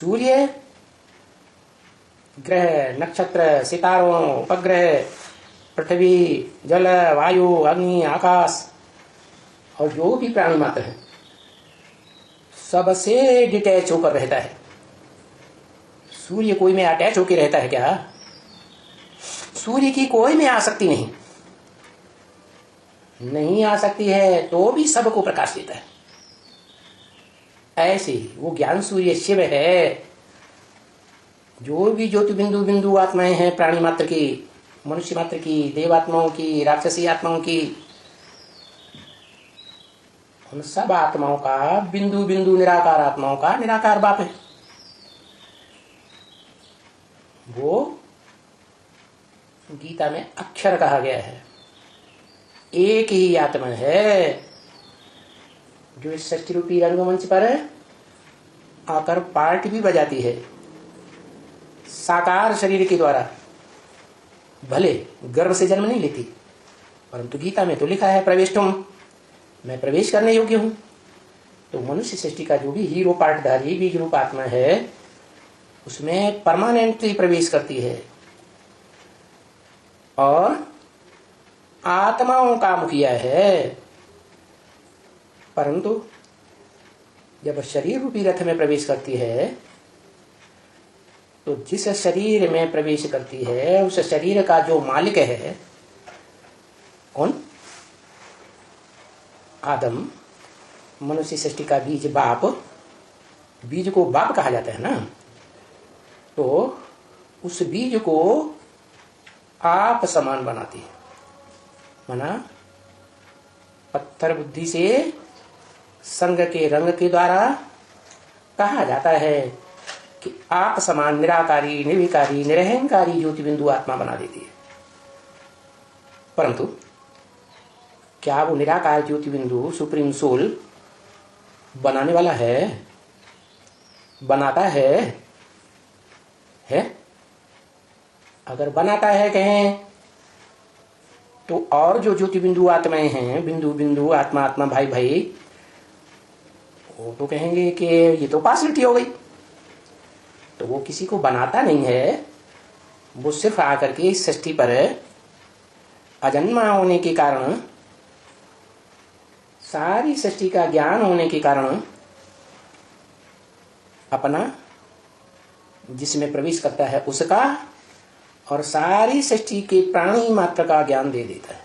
सूर्य, ग्रह, नक्षत्र, सितारों, उपग्रह, पृथ्वी, जल, वायु, अग्नि, आकाश और जो भी प्राणी मात्र है सबसे डिटैच होकर रहता है। सूर्य कोई में अटैच होकर रहता है क्या? सूर्य की कोई में आसक्ति नहीं आ सकती है, तो भी सबको प्रकाश देता है। ऐसे वो ज्ञान सूर्य शिव है। जो भी ज्योति बिंदु बिंदु आत्माएं हैं प्राणी मात्र की, मनुष्य मात्र की, देवात्माओं की, राक्षसी आत्माओं की, उन सब आत्माओं का बिंदु बिंदु निराकार आत्माओं का निराकार बाप है। वो गीता में अक्षर कहा गया है। एक ही आत्मा है जो इस सृष्टि रूपी रंगमंच पर आकर पार्ट भी बजाती है साकार शरीर के द्वारा। भले गर्भ से जन्म नहीं लेती, परंतु गीता में तो लिखा है प्रवेष्टुम, मैं प्रवेश करने योग्य हूं। तो मनुष्य सृष्टि का जो भी हीरो पार्टधारी बीज रूप आत्मा है उसमें परमानेंटली प्रवेश करती है और आत्माओं का मुखिया है। परंतु जब शरीर रूपी रथ में प्रवेश करती है तो जिस शरीर में प्रवेश करती है उस शरीर का जो मालिक है कौन? आदम, मनुष्य सृष्टि का बीज बाप। बीज को बाप कहा जाता है ना, तो उस बीज को आप समान बनाती है। माना पत्थर बुद्धि से संग के रंग के द्वारा कहा जाता है कि आप समान निराकारी, निर्विकारी, निरहंकारी ज्योति बिंदु आत्मा बना देती है। परंतु क्या वो निराकार ज्योति बिंदु सुप्रीम सोल बनाने वाला है? बनाता है? अगर बनाता है कहें तो और जो ज्योति बिंदु आत्माएं हैं, बिंदु बिंदु आत्मा आत्मा भाई भाई, वो तो कहेंगे कि ये तो पासिलिटी हो गई। तो वो किसी को बनाता नहीं है, वो सिर्फ आकर के इस सृष्टि पर अजन्मा होने के कारण, सारी सृष्टि का ज्ञान होने के कारण अपना जिसमें प्रवेश करता है उसका और सारी सृष्टि के प्राणी मात्र का ज्ञान दे देता है,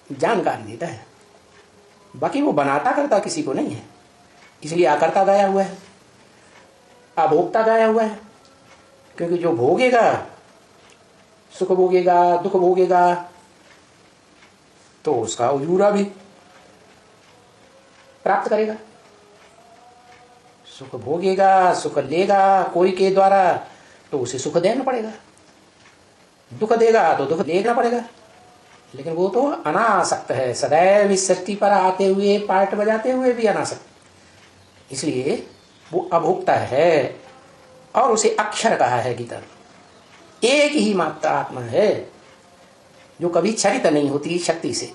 जानकारी देता है। बाकी वो बनाता करता किसी को नहीं है। इसलिए आकर्ता गाया हुआ है, अभोक्ता गाया हुआ है। क्योंकि जो भोगेगा, सुख भोगेगा, दुख भोगेगा, तो उसका उजूरा भी प्राप्त करेगा। सुख भोगेगा, सुख लेगा कोई के द्वारा, तो उसे सुख देना पड़ेगा। दुख देगा तो दुख देना पड़ेगा। लेकिन वो तो अनासक्त है, सदैव इस सृष्टि पर आते हुए पार्ट बजाते हुए भी अनासक्त। इसलिए वो अभोक्ता है और उसे अक्षर कहा है गीता। एक ही मात्र आत्मा है जो कभी क्षरित नहीं होती शक्ति से।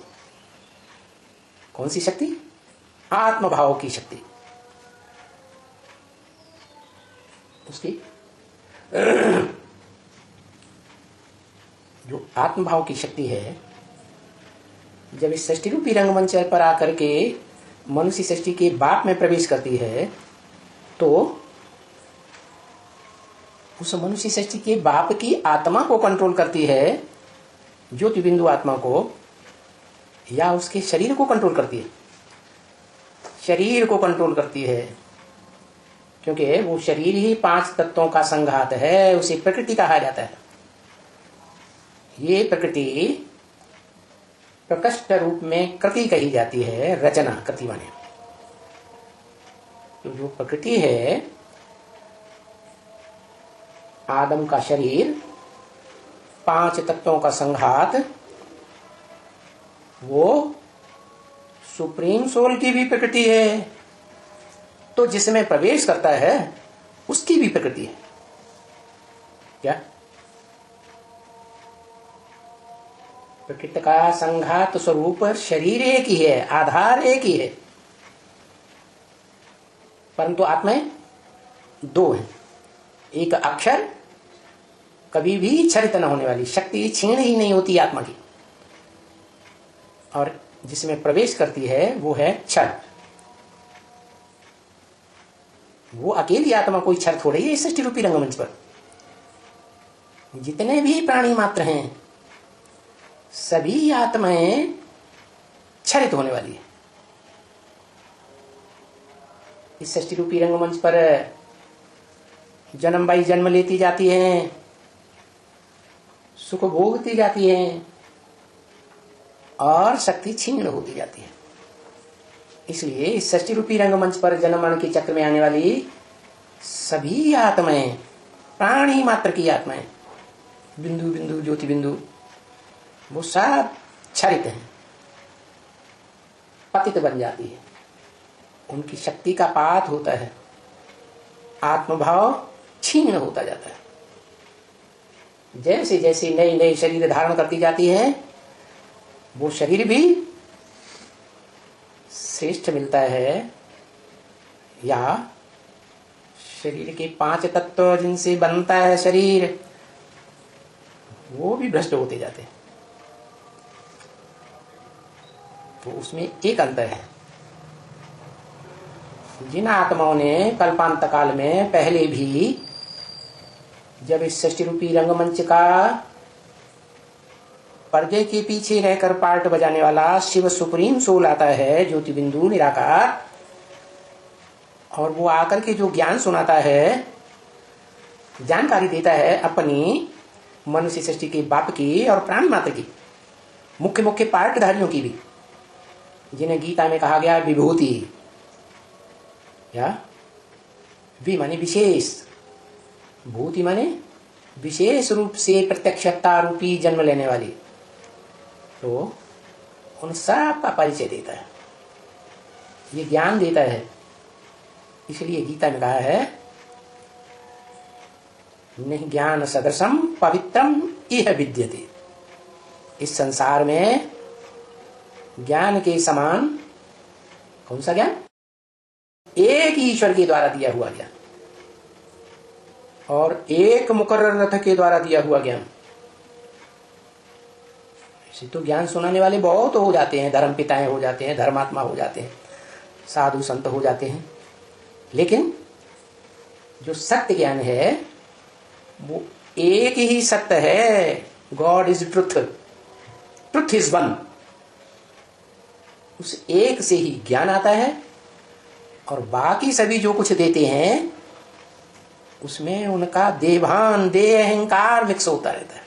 कौन सी शक्ति? आत्मभाव की शक्ति। उसकी जो आत्मभाव की शक्ति है, जब इस सृष्टि रूपी रंगमंच पर आकर के मनुष्य सृष्टि के बाप में प्रवेश करती है तो उस मनुष्य सृष्टि के बाप की आत्मा को कंट्रोल करती है, ज्योति बिंदु आत्मा को, या उसके शरीर को कंट्रोल करती है? शरीर को कंट्रोल करती है, क्योंकि वो शरीर ही 5 तत्वों का संघात है। उसे प्रकृति कहा जाता है। ये प्रकृति प्रकृष्ट रूप में कृति कही जाती है, रचना, कृति माने। तो जो प्रकृति है, आदम का शरीर, 5 तत्वों का संघात, वो सुप्रीम सोल की भी प्रकृति है। तो जिसमें प्रवेश करता है उसकी भी प्रकृति है। क्या? प्रकृति का संघात स्वरूप शरीर एक ही है, आधार एक ही है, परंतु आत्माएं दो हैं। एक अक्षर, कभी भी क्षरित न होने वाली शक्ति, छीण ही नहीं होती आत्मा की, और जिसमें प्रवेश करती है वो है क्षर। वो अकेली आत्मा कोई क्षर थोड़ी है इस सृष्टि रूपी रंगमंच पर। जितने भी प्राणी मात्र हैं सभी आत्माएं क्षरित होने वाली है। इस सृष्टि रूपी रंगमंच पर जन्म बाई जन्म लेती जाती हैं, सुख भोगती जाती हैं और शक्ति छीन होती जाती है। इसलिए इस सृष्टि रूपी रंगमंच पर जन्म मरण के चक्र में आने वाली सभी आत्माएं, प्राणी मात्र की आत्माएं, बिंदु बिंदु ज्योति बिंदु, वो सब क्षरित हैं, पतित बन जाती है। उनकी शक्ति का पात होता है, आत्मभाव छीन होता जाता है। जैसे जैसे नए नए शरीर धारण करती जाती है, वो शरीर भी श्रेष्ठ मिलता है, या शरीर के 5 तत्व जिनसे बनता है शरीर, वो भी भ्रष्ट होते जाते हैं। तो उसमें एक अंतर है। जिन आत्माओं ने कल्पांत काल में पहले भी, जब इस सृष्टि रूपी रंगमंच का पर्दे के पीछे रहकर पार्ट बजाने वाला शिव सुप्रीम सोल आता है, ज्योति बिंदु निराकार, और वो आकर के जो ज्ञान सुनाता है, जानकारी देता है अपनी मनुष्य सृष्टि के बाप की और प्राणी मात्र की, मुख्य मुख्य पार्टधारियों की भी, जिन्हें गीता में कहा गया विभूति, या वि माने विशेष, भूति माने विशेष रूप से प्रत्यक्षता रूपी जन्म लेने वाली। तो उन सब का परिचय देता है, ये ज्ञान देता है। इसलिए गीता में कहा है, नहीं ज्ञान सदृशम पवित्रम इह विद्यते। इस संसार में ज्ञान के समान, कौन सा ज्ञान? एक ईश्वर के द्वारा दिया हुआ ज्ञान, और एक मुकर्रर रथ के द्वारा दिया हुआ ज्ञान। ऐसे तो ज्ञान सुनाने वाले बहुत हो जाते हैं, धर्म पिताएं हो जाते हैं, धर्मात्मा हो जाते हैं, साधु संत हो जाते हैं, लेकिन जो सत्य ज्ञान है वो एक ही सत्य है। God is truth, truth is one. उस एक से ही ज्ञान आता है, और बाकी सभी जो कुछ देते हैं उसमें उनका देभान, देह अहंकार मिक्स होता रहता है।